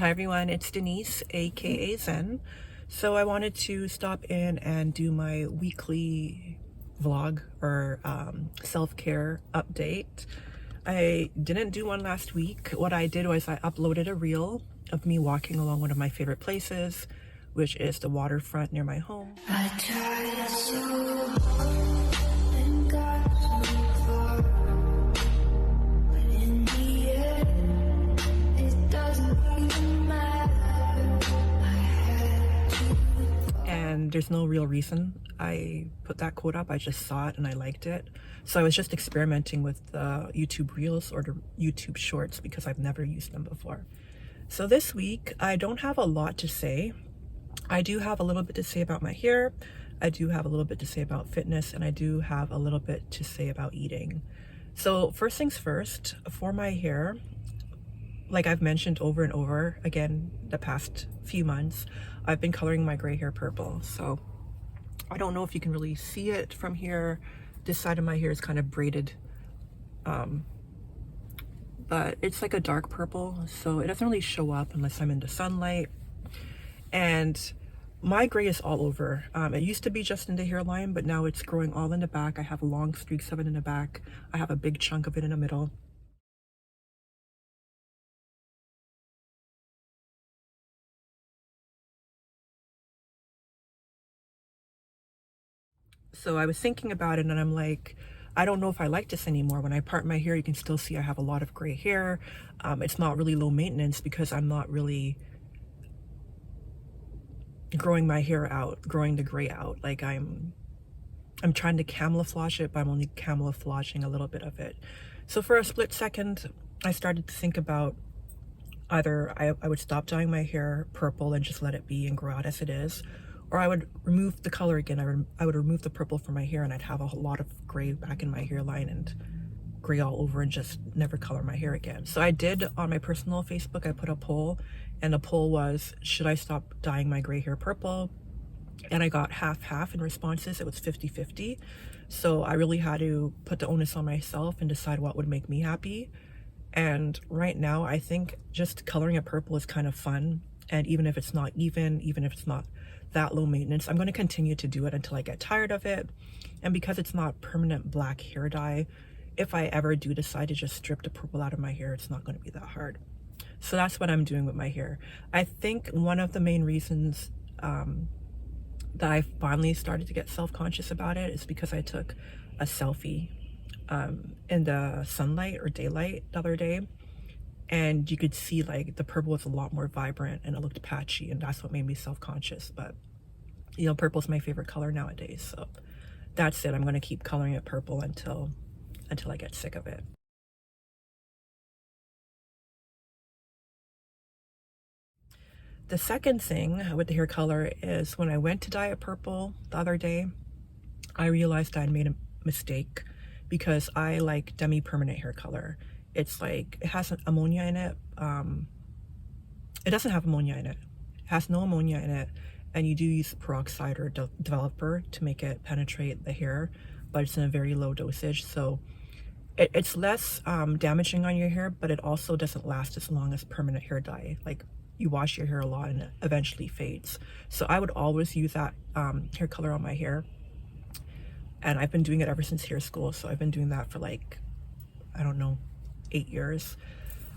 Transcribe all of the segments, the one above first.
Hi everyone, it's Denise, a.k.a. Zen. So I wanted to stop in and do my weekly vlog or self-care update. I didn't do one last week. What I did was I uploaded a reel of me walking along one of my favorite places, which is the waterfront near my home. I tried so hard and got so far, but in the end, it doesn't even matter. I had to. And there's no real reason I put that quote up. I just saw it and I liked it. So I was just experimenting with the YouTube Reels or the YouTube Shorts because I've never used them before. So this week, I don't have a lot to say. I do have a little bit to say about my hair. I do have a little bit to say about fitness, and I do have a little bit to say about eating. So first things first, for my hair, like I've mentioned over and over again the past few months, I've been coloring my gray hair purple. So I don't know if you can really see it from here. This side of my hair is kind of braided, but it's like a dark purple, so it doesn't really show up unless I'm in the sunlight. And my gray is all over. It used to be just in the hairline, but now it's growing all in the back. I have long streaks of it in the back. I have a big chunk of it in the middle. So I was thinking about it and I'm like, I don't know if I like this anymore. When I part my hair, you can still see I have a lot of gray hair. It's not really low maintenance because I'm not really growing my hair out, growing the gray out. Like I'm trying to camouflage it, but I'm only camouflaging a little bit of it. So for a split second, I started to think about either I would stop dyeing my hair purple and just let it be and grow out as it is, or I would remove the color again. I would remove the purple from my hair and I'd have a lot of gray back in my hairline and gray all over and just never color my hair again. So I did on my personal Facebook, I put a poll, and the poll was, should I stop dyeing my gray hair purple? And I got half in responses. It was 50-50. So I really had to put the onus on myself and decide what would make me happy. And right now, I think just coloring it purple is kind of fun. And even if it's not even if it's not that low maintenance, I'm going to continue to do it until I get tired of it. And because it's not permanent black hair dye, if I ever do decide to just strip the purple out of my hair, it's not going to be that hard. So that's what I'm doing with my hair. I think one of the main reasons that I finally started to get self-conscious about it is because I took a selfie in the sunlight or daylight the other day, and you could see like the purple was a lot more vibrant and it looked patchy, and that's what made me self-conscious. But you know, purple is my favorite color nowadays, so that's it. I'm going to keep coloring it purple until I get sick of it. The second thing with the hair color is when I went to dye it purple the other day, I realized I'd made a mistake because I like demi-permanent hair color. It's like, it has ammonia in it. It doesn't have ammonia in it. It has no ammonia in it. And you do use peroxide or developer to make it penetrate the hair, but it's in a very low dosage. So it's less damaging on your hair, but it also doesn't last as long as permanent hair dye. Like, you wash your hair a lot and it eventually fades. So I would always use that hair color on my hair. And I've been doing it ever since hair school. So I've been doing that for like, I don't know, 8 years.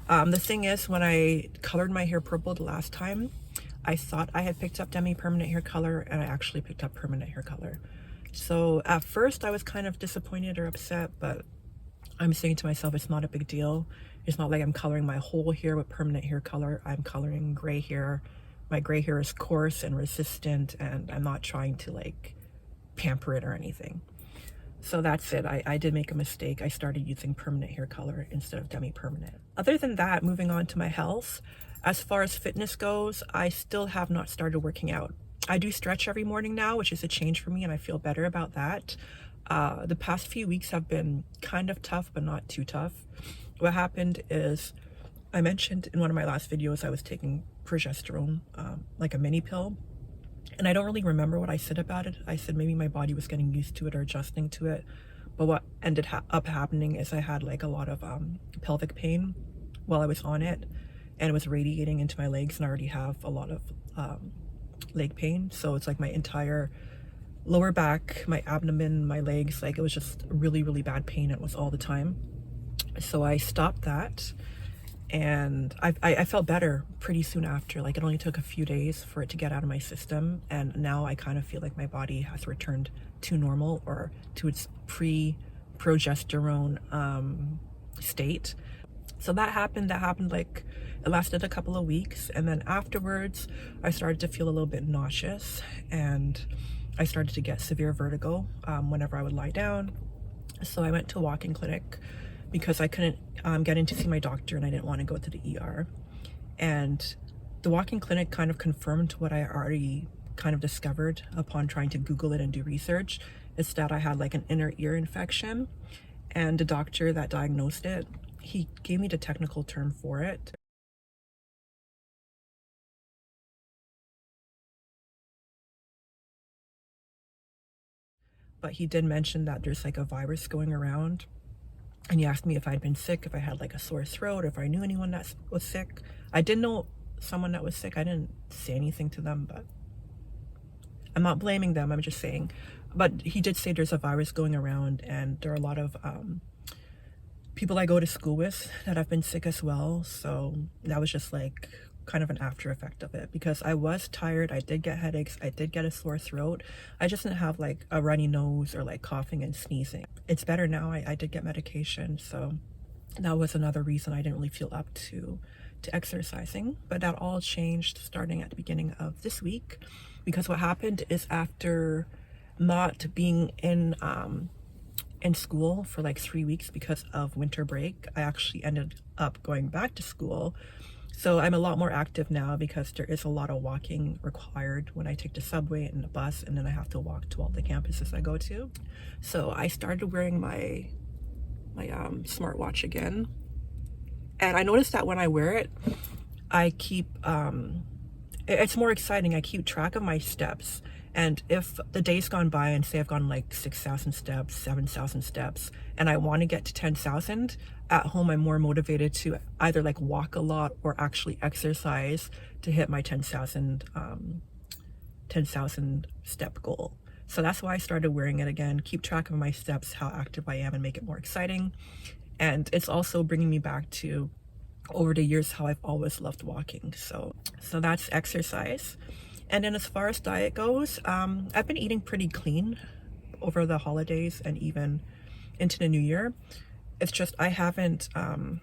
The thing is, when I colored my hair purple the last time, I thought I had picked up demi-permanent hair color, and I actually picked up permanent hair color. So at first I was kind of disappointed or upset, but I'm saying to myself, it's not a big deal. It's not like I'm coloring my whole hair with permanent hair color. I'm coloring gray hair. My gray hair is coarse and resistant, and I'm not trying to like pamper it or anything. So that's it. I did make a mistake. I started using permanent hair color instead of demi-permanent. Other than that, moving on to my health, as far as fitness goes, I still have not started working out. I do stretch every morning now, which is a change for me, and I feel better about that. The past few weeks have been kind of tough, but not too tough. What happened is, I mentioned in one of my last videos, I was taking progesterone, like a mini pill. And I don't really remember what I said about it. I said maybe my body was getting used to it or adjusting to it. But what ended up happening is I had like a lot of pelvic pain while I was on it. and it was radiating into my legs, and I already have a lot of leg pain. So it's like my entire lower back, my abdomen, my legs, like it was just really, really bad pain. It was all the time. So I stopped that, and I felt better pretty soon after. Like it only took a few days for it to get out of my system, and now I kind of feel like my body has returned to normal, or to its pre-progesterone state. So that happened like it lasted a couple of weeks, and then afterwards I started to feel a little bit nauseous, and I started to get severe vertigo whenever I would lie down. So I went to a walk-in clinic because I couldn't get in to see my doctor, and I didn't want to go to the ER. And the walk-in clinic kind of confirmed what I already kind of discovered upon trying to Google it and do research. Is that I had like an inner ear infection, and the doctor that diagnosed it, he gave me the technical term for it. But he did mention that there's like a virus going around, and he asked me if I'd been sick, if I had like a sore throat, or if I knew anyone that was sick. I did know someone that was sick. I didn't say anything to them, but I'm not blaming them, I'm just saying. But he did say there's a virus going around, and there are a lot of people I go to school with that have been sick as well. So that was just like kind of an after effect of it, because I was tired, I did get headaches, I did get a sore throat. I just didn't have like a runny nose or like coughing and sneezing. It's better now. I did get medication, so that was another reason I didn't really feel up to exercising. But that all changed starting at the beginning of this week, because what happened is, after not being in school for like 3 weeks because of winter break, I actually ended up going back to school. So I'm a lot more active now, because there is a lot of walking required when I take the subway and the bus, and then I have to walk to all the campuses I go to. So I started wearing my smartwatch again, and I noticed that when I wear it, I keep it's more exciting. I keep track of my steps, and if the day's gone by and say I've gone like 6,000 steps, 7,000 steps, and I want to get to 10,000, at home I'm more motivated to either like walk a lot or actually exercise to hit my 10,000 step goal. So that's why I started wearing it again, keep track of my steps, how active I am, and make it more exciting. And it's also bringing me back to, over the years, how I've always loved walking. So that's exercise. And then as far as diet goes, I've been eating pretty clean over the holidays and even into the new year. It's just I haven't done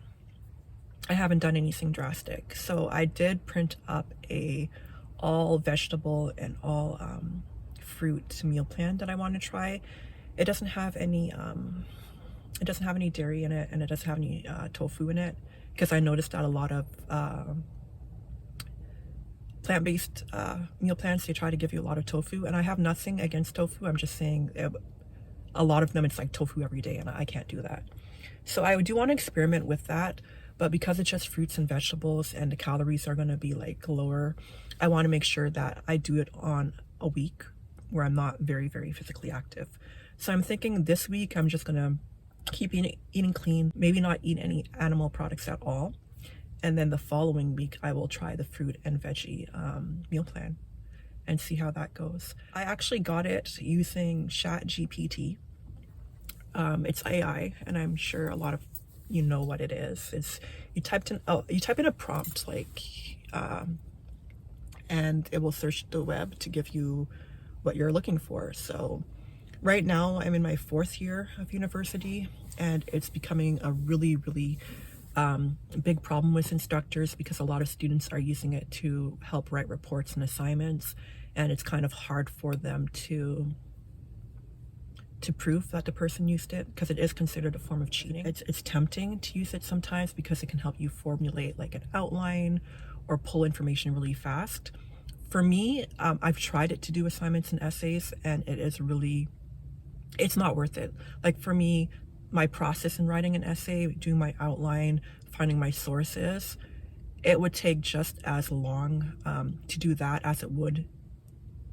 anything drastic. So I did print up a all vegetable and all fruit meal plan that I want to try. It doesn't have any dairy in it, and it doesn't have any tofu in it, because I noticed that a lot of plant-based meal plans, they try to give you a lot of tofu, and I have nothing against tofu. I'm just saying a lot of them, it's like tofu every day, and I can't do that. So I do want to experiment with that, but because it's just fruits and vegetables and the calories are going to be like lower, I want to make sure that I do it on a week where I'm not very, very physically active. So I'm thinking this week I'm just going to keep eating clean, maybe not eat any animal products at all. And then the following week I will try the fruit and veggie meal plan and see how that goes. I actually got it using ChatGPT. It's AI, and I'm sure a lot of you know what it is. It's you type in a prompt, like and it will search the web to give you what you're looking for. So right now I'm in my 4th year of university, and it's becoming a really, really big problem with instructors, because a lot of students are using it to help write reports and assignments, and it's kind of hard for them to prove that the person used it, because it is considered a form of cheating. It's tempting to use it sometimes, because it can help you formulate like an outline or pull information really fast. For me, I've tried it to do assignments and essays, and it's not worth it. Like for me, my process in writing an essay, doing my outline, finding my sources, it would take just as long to do that as it would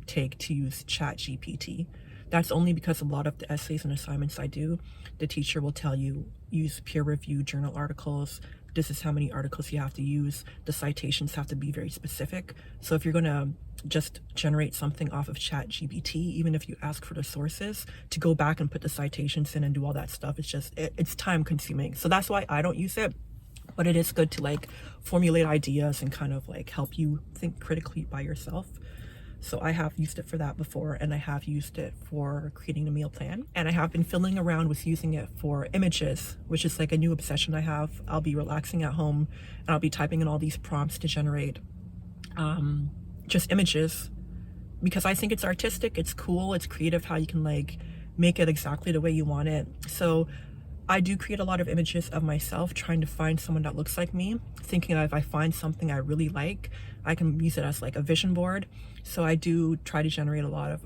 take to use ChatGPT. That's only because a lot of the essays and assignments I do, the teacher will tell you use peer-reviewed journal articles, this is how many articles you have to use. The citations have to be very specific. So if you're gonna just generate something off of ChatGPT, even if you ask for the sources, to go back and put the citations in and do all that stuff, it's time consuming. So that's why I don't use it. But it is good to like formulate ideas and kind of like help you think critically by yourself. So I have used it for that before, and I have used it for creating a meal plan, and I have been fiddling around with using it for images, which is like a new obsession I have. I'll be relaxing at home and I'll be typing in all these prompts to generate just images, because I think it's artistic, it's cool, it's creative how you can like make it exactly the way you want it. So I do create a lot of images of myself, trying to find someone that looks like me, thinking that if I find something I really like, I can use it as like a vision board. So I do try to generate a lot of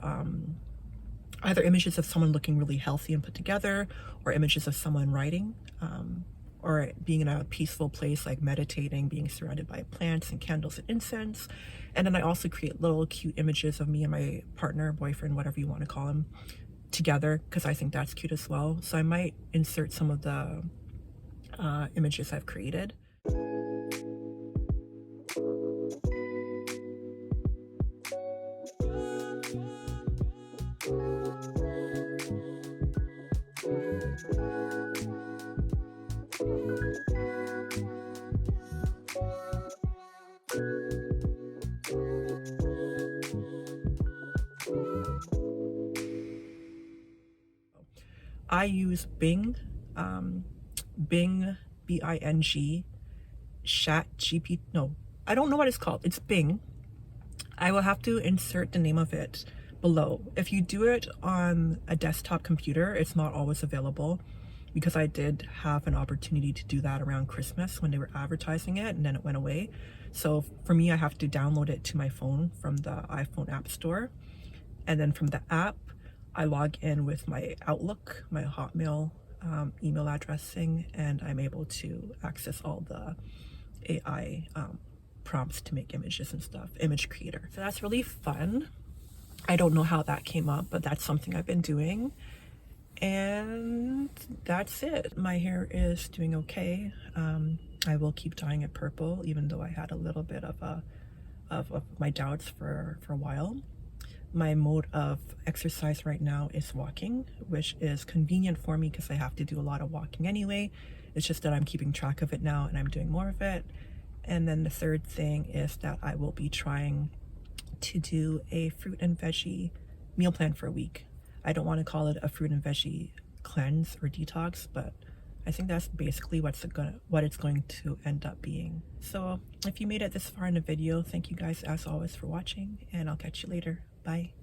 either images of someone looking really healthy and put together, or images of someone writing, or being in a peaceful place, like meditating, being surrounded by plants and candles and incense. And then I also create little cute images of me and my partner, boyfriend, whatever you want to call him, together, because I think that's cute as well. So I might insert some of the images I've created. I use Bing, Bing, B-I-N-G, ChatGPT, no, I don't know what it's called. It's Bing. I will have to insert the name of it below. If you do it on a desktop computer, it's not always available, because I did have an opportunity to do that around Christmas when they were advertising it, and then it went away. So for me, I have to download it to my phone from the iPhone App Store, and then from the app, I log in with my Outlook, my Hotmail email addressing, and I'm able to access all the AI prompts to make images and stuff, image creator. So that's really fun. I don't know how that came up, but that's something I've been doing. And that's it. My hair is doing okay. I will keep dyeing it purple, even though I had a little bit of my doubts for a while. My mode of exercise right now is walking, which is convenient for me because I have to do a lot of walking anyway. It's just that I'm keeping track of it now and I'm doing more of it. And then the third thing is that I will be trying to do a fruit and veggie meal plan for a week. I don't want to call it a fruit and veggie cleanse or detox, but I think that's basically what it's going to end up being. So if you made it this far in the video, thank you guys as always for watching, and I'll catch you later. Bye.